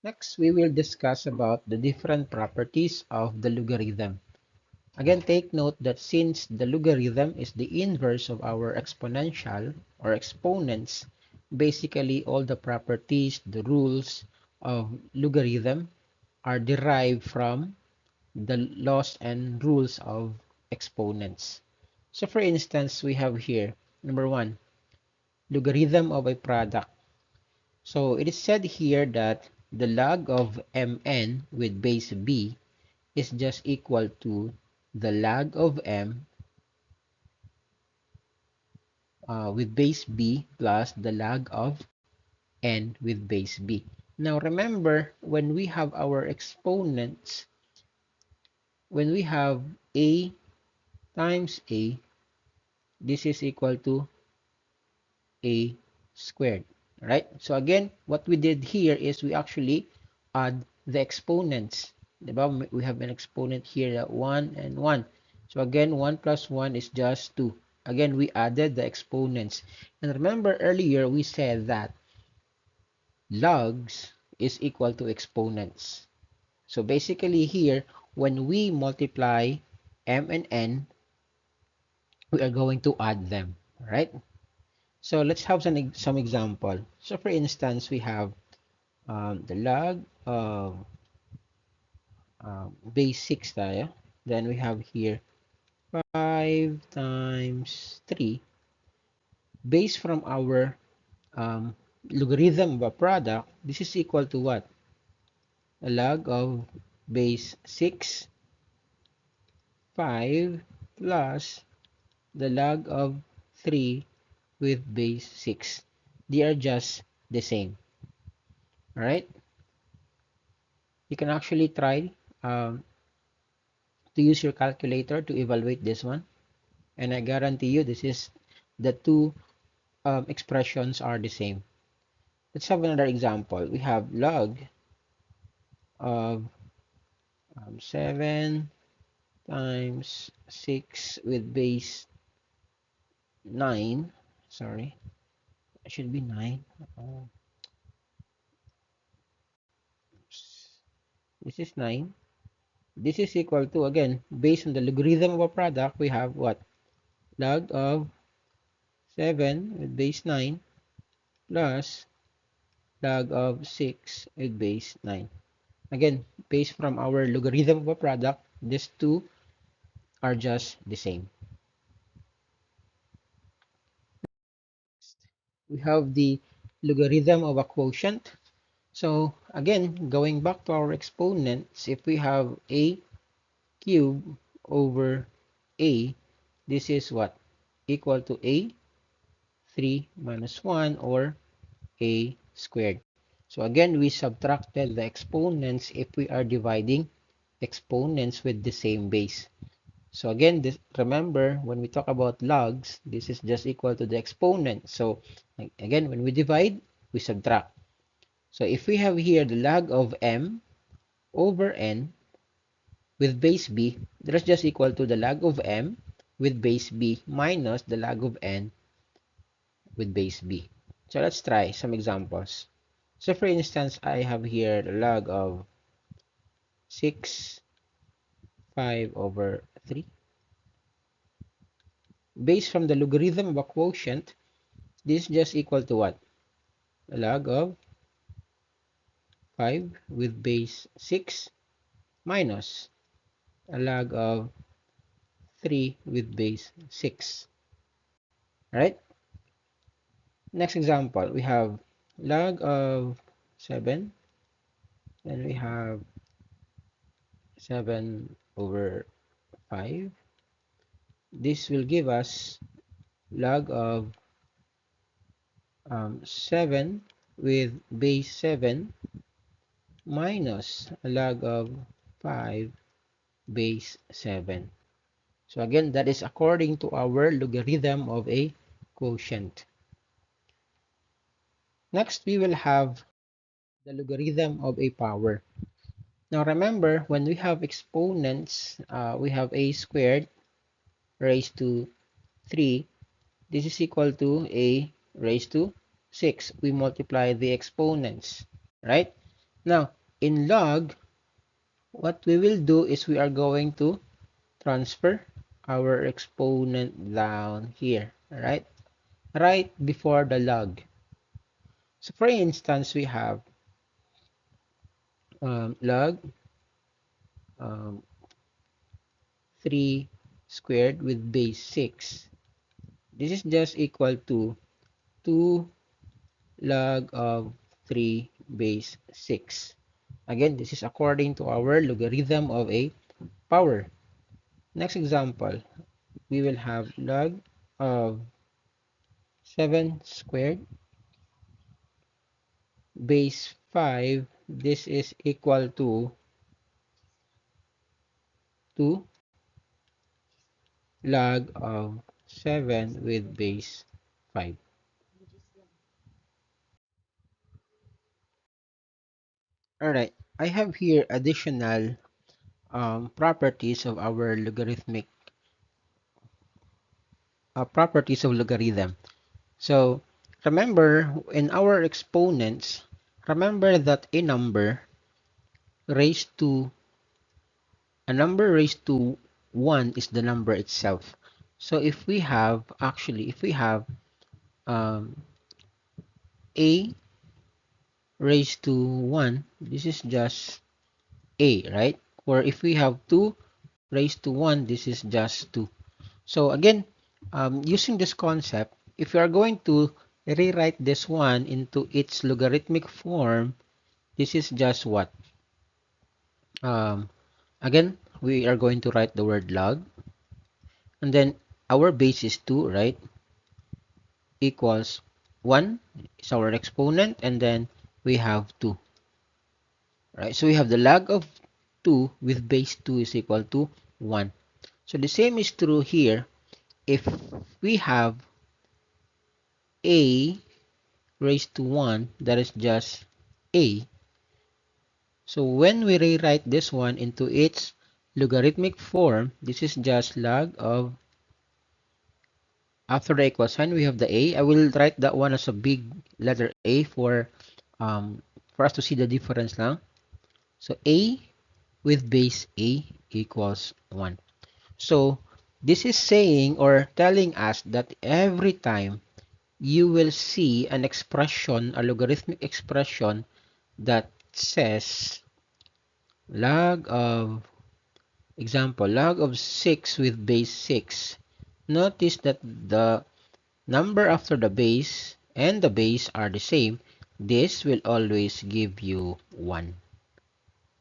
Next, we will discuss about the different properties of the logarithm. Again, take note that since the logarithm is the inverse of our exponential or exponents, basically all the properties, the rules of logarithm are derived from the laws and rules of exponents. So for instance, we have here, number one, logarithm of a product. So it is said here that the log of mn with base b is just equal to the log of m with base b plus the log of n with base b. Now remember, when we have our exponents, when we have a times a, this is equal to a squared, right? So again, what we did here is we actually add the exponents. Diba? We have an exponent here that 1 and 1. So again, 1 plus 1 is just 2. Again, we added the exponents. And remember earlier we said that logs is equal to exponents. So basically here, when we multiply m and n, we are going to add them, right? So let's have some example. So for instance, we have the log of base 6 tayo. Then we have here 5 times 3 based from our logarithm of a product. This is equal to what? A log of base 6, 5 plus the log of 3 with base 6. They are just the same. Alright? You can actually try to use your calculator to evaluate this one, and I guarantee you this is the two expressions are the same. Let's have another example. We have log of 7 times 6 with base 9. Sorry, it should be 9. Oh, this is 9. This is equal to, again, based on the logarithm of a product, we have what? Log of 7 with base 9 plus log of 6 with base 9. Again, based from our logarithm of a product, these two are just the same. We have the logarithm of a quotient. So again, going back to our exponents, if we have a cube over a, this is what? Equal to a 3 minus 1 or a squared. So again, we subtracted the exponents if we are dividing exponents with the same base. So again, remember, when we talk about logs, this is just equal to the exponent. So again, when we divide, we subtract. So if we have here the log of m over n with base b, that is just equal to the log of m with base b minus the log of n with base b. So let's try some examples. So for instance, I have here the log of 6, 5 over 3. Based from the logarithm of a quotient, this is just equal to what? A log of 5 with base 6 minus a log of 3 with base 6. Right? Next example, we have log of 7. Then we have 7 over 5. This will give us log of 7 with base 7 minus a log of 5 base 7. So again, that is according to our logarithm of a quotient. Next, we will have the logarithm of a power. Now remember, when we have exponents, we have a squared raised to 3. This is equal to a raised to 6. We multiply the exponents, right? Now, in log, what we will do is we are going to transfer our exponent down here, right? Right before the log. So for instance, we have log um, 3 squared with base 6. This is just equal to 2 log of 3 base 6. Again, this is according to our logarithm of a power. Next example, we will have log of 7 squared base 5. This is equal to 2 log of 7 with base 5. Alright, I have here additional properties of our logarithmic properties of logarithm. So remember, in our exponents, remember that raised to a number raised to 1 is the number itself. So if we have um, a raised to 1, this is just a, right? Or if we have 2 raised to 1, this is just 2. So again, using this concept, if you are going to rewrite this one into its logarithmic form, this is just what? Um, Again, we are going to write the word log, and then our base is 2, right? Equals 1 is our exponent, and then we have 2, right? So we have the log of 2 with base 2 is equal to 1. So the same is true here. If we have a raised to 1, that is just a. So when we rewrite this one into its logarithmic form, this is just log of, after the equal sign, we have the a. I will write that one as a big letter A for us to see the difference now. So a with base a equals 1. So this is saying or telling us that every time you will see an expression, a logarithmic expression that says log of, example, log of 6 with base 6. Notice that the number after the base and the base are the same. This will always give you 1.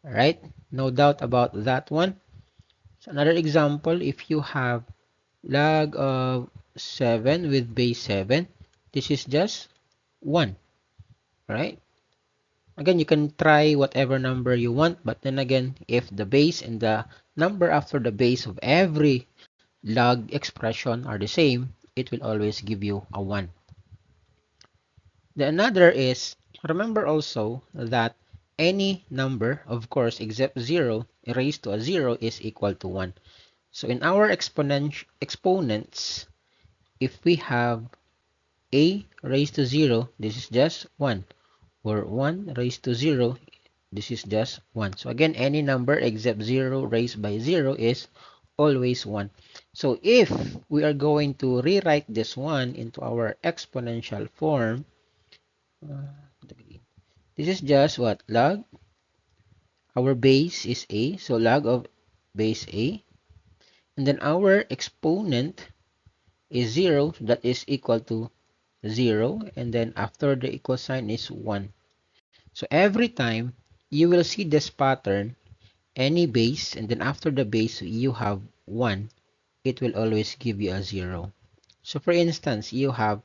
Right? No doubt about that one. So another example, if you have log of 7 with base 7, this is just 1. Right? Again, you can try whatever number you want, but then again, if the base and the number after the base of every log expression are the same, it will always give you a 1. The another is, remember also that any number, of course, except 0, raised to a 0 is equal to 1. So in our exponents, if we have a raised to 0, this is just 1. Or 1 raised to 0, this is just 1. So again, any number except 0 raised by 0 is always 1. So if we are going to rewrite this one into our exponential form, this is just what? Log. Our base is a, so log of base a. And then our exponent is 0, so that is equal to 0. And then after the equal sign is 1. So every time you will see this pattern, any base, and then after the base you have 1, it will always give you a 0. So for instance, you have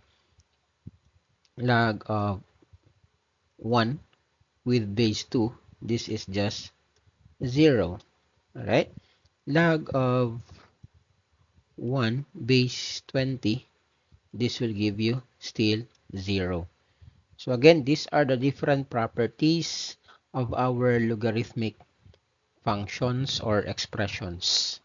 log of 1 with base 2. This is just 0. Alright? Log of 1 base 20. This will give you still 0. So again, these are the different properties of our logarithmic functions or expressions.